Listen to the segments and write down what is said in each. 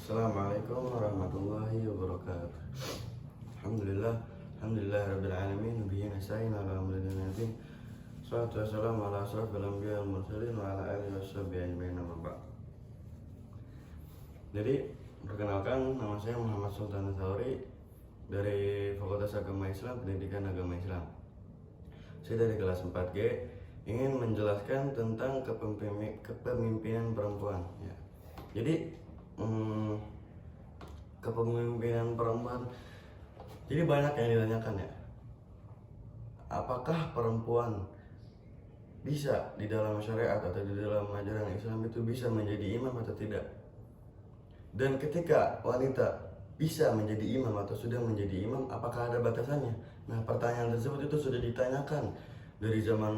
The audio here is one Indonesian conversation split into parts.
Assalamualaikum warahmatullahi wabarakatuh. Alhamdulillah rabbil alamin, bihi nasta'in ala amri dinina. Shalatu wassalamu ala asrofil anbiya'i wal mursalin wa ala alihi washabbihi ajmain, amma ba'd. Jadi, perkenalkan, nama saya Muhammad Sultan Tsauri dari Fakultas Agama Islam, Pendidikan Agama Islam. Saya dari kelas 4G ingin menjelaskan tentang kepemimpinan perempuan ya. Jadi kepemimpinan perempuan, jadi banyak yang ditanyakan ya, apakah perempuan bisa di dalam syariat atau di dalam ajaran Islam itu bisa menjadi imam atau tidak? Dan ketika wanita bisa menjadi imam atau sudah menjadi imam, apakah ada batasannya? Nah, pertanyaan tersebut itu sudah ditanyakan dari zaman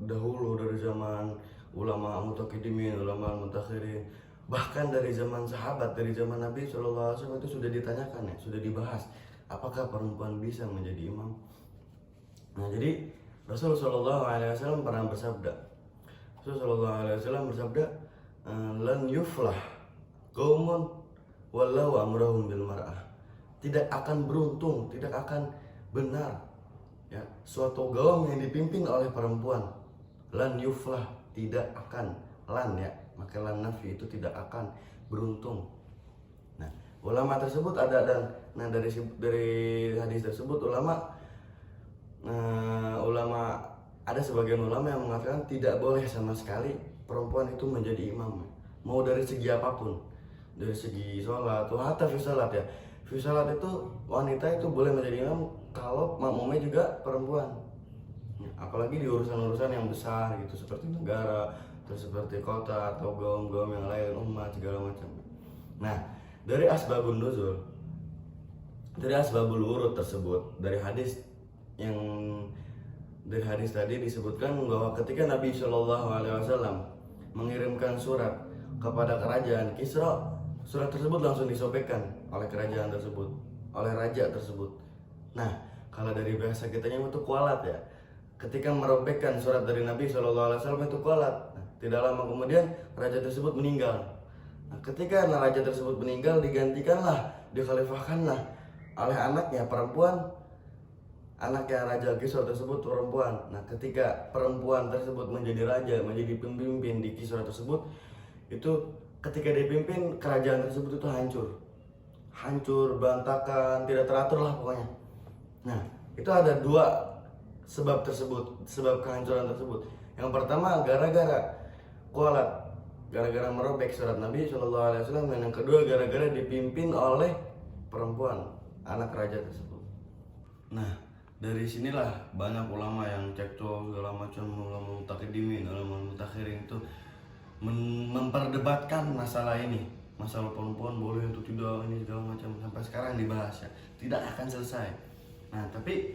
dahulu, dari zaman ulama mutaqaddimin, ulama mutakhirin, bahkan dari zaman sahabat, dari zaman Nabi SAW itu sudah ditanyakan ya, sudah dibahas apakah perempuan bisa menjadi imam. Nah, jadi Rasulullah SAW pernah bersabda, lan yuflah qaumun wallahu amrahum bil mar'ah. Tidak akan beruntung, tidak akan benar ya suatu kaum yang dipimpin oleh perempuan. Lan yuflah, tidak akan, lan ya, maka lan nafi itu tidak akan beruntung. Nah, ulama tersebut ada, dan nah dari hadis tersebut ada sebagian ulama yang mengatakan tidak boleh sama sekali perempuan itu menjadi imam, mau dari segi apapun, dari segi sholat atau hatta fi sholat ya. Fi sholat itu wanita itu boleh menjadi imam kalau makmumnya juga perempuan, apalagi di urusan-urusan yang besar gitu, seperti negara, terus seperti kota atau gaum-gaum yang lain, umat segala macam. Nah, dari asbabun nuzul, dari asbabul wurud tersebut, dari hadis tadi disebutkan bahwa ketika Nabi Shallallahu Alaihi Wasallam mengirimkan surat kepada kerajaan Kisra, surat tersebut langsung disobekkan oleh kerajaan tersebut, oleh raja tersebut. Nah, kalau dari bahasa kitanya itu kualat ya. Ketika merobekkan surat dari Nabi SAW itu kualat. Nah, tidak lama kemudian raja tersebut meninggal. Nah, ketika raja tersebut meninggal, dikhalifahkanlah oleh anaknya perempuan, anaknya Raja Kisra tersebut perempuan. Nah, ketika perempuan tersebut menjadi raja, menjadi pemimpin di Kisra tersebut, itu ketika dipimpin kerajaan tersebut itu hancur, berantakan, tidak teratur lah pokoknya. Nah, itu ada dua sebab kehancuran tersebut. Yang pertama gara-gara kualat, gara-gara merobek surat Nabi SAW, dan yang kedua gara-gara dipimpin oleh perempuan, anak raja tersebut. Nah, dari sinilah banyak ulama yang cekcok segala macam, ulama mutaqaddimin, ulama mutakhirin itu memperdebatkan masalah ini, masalah perempuan boleh untuk tidak, ini segala macam, sampai sekarang dibahas ya, tidak akan selesai. Nah, tapi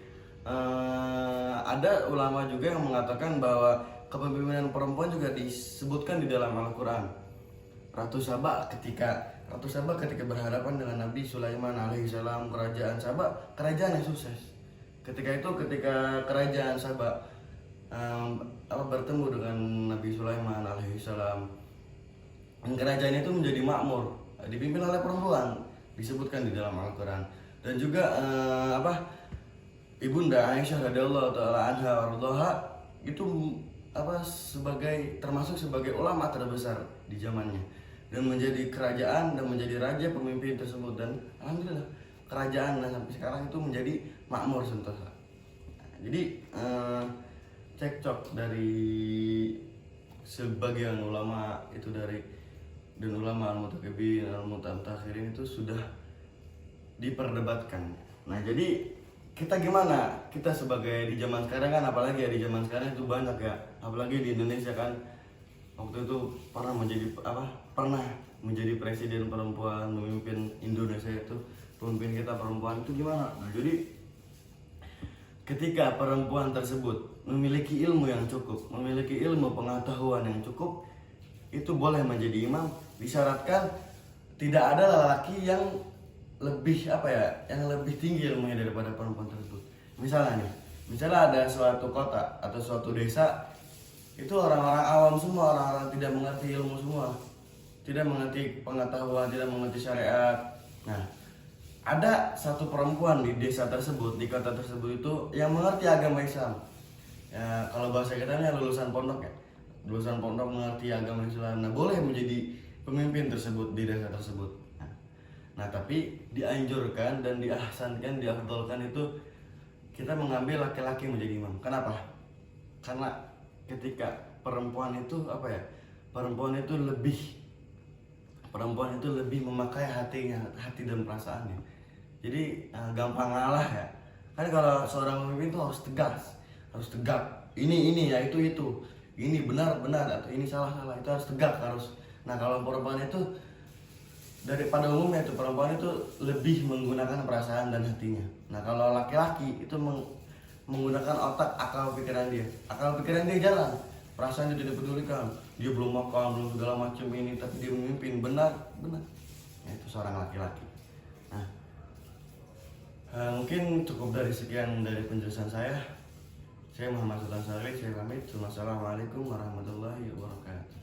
ada ulama juga yang mengatakan bahwa kepemimpinan perempuan juga disebutkan di dalam Al-Quran. Ratu Saba ketika berhadapan dengan Nabi Sulaiman alaihissalam, kerajaan Saba, kerajaan yang sukses. Ketika kerajaan Saba bertemu dengan Nabi Sulaiman alaihissalam, dan kerajaan itu menjadi makmur, dipimpin oleh perempuan, disebutkan di dalam Al-Quran. Dan juga Ibunda Aisyah radhiyallahu taala anha warḍaha itu termasuk sebagai ulama terbesar di zamannya, dan menjadi kerajaan dan menjadi raja pemimpin tersebut, dan alhamdulillah kerajaan sampai sekarang itu menjadi makmur sentosa. Jadi cekcok dari sebagian ulama itu dan ulama al-mutaqabbirin, al-mutakhirin itu sudah diperdebatkan. Nah, jadi kita gimana? Kita sebagai di zaman sekarang kan, apalagi ya di zaman sekarang itu banyak ya, apalagi di Indonesia kan, waktu itu pernah menjadi presiden perempuan, memimpin Indonesia itu, pemimpin kita perempuan itu gimana? Nah, jadi ketika perempuan tersebut memiliki ilmu yang cukup, memiliki ilmu pengetahuan yang cukup, itu boleh menjadi imam, disyaratkan tidak ada lelaki yang lebih yang lebih tinggi ilmunya daripada perempuan tersebut. Misalnya ada suatu kota atau suatu desa itu orang-orang awam semua, orang-orang tidak mengerti ilmu semua. tidak mengerti pengetahuan, tidak mengerti syariat. Nah, ada satu perempuan di desa tersebut, di kota tersebut itu yang mengerti agama Islam. Ya, kalau bahasa kitanya lulusan pondok ya. Lulusan pondok mengerti agama Islam. Nah, boleh menjadi pemimpin tersebut di desa tersebut. Nah, tapi dianjurkan dan diahsankan, diafdalkan itu kita mengambil laki-laki menjadi imam. Kenapa? Karena ketika perempuan itu apa ya? Perempuan itu lebih memakai hatinya, hati dan perasaannya. Jadi gampang ngalah ya. Kan kalau seorang pemimpin itu harus tegas, harus tegak. Ini ya itu. Ini benar atau ini salah. Itu harus tegak harus. Nah, kalau perempuan itu daripada umumnya itu perempuan itu lebih menggunakan perasaan dan hatinya. Nah, kalau laki-laki itu menggunakan otak, akal pikiran dia. Akal pikiran dia jalan, perasaan dia tidak pedulikan. Dia belum makan, belum segala macam ini, tapi dia memimpin benar. Ya, itu seorang laki-laki. Nah, mungkin cukup dari sekian dari penjelasan saya. Saya Muhammad Sultan Saleh, saya pamit. Wassalamualaikum warahmatullahi wabarakatuh.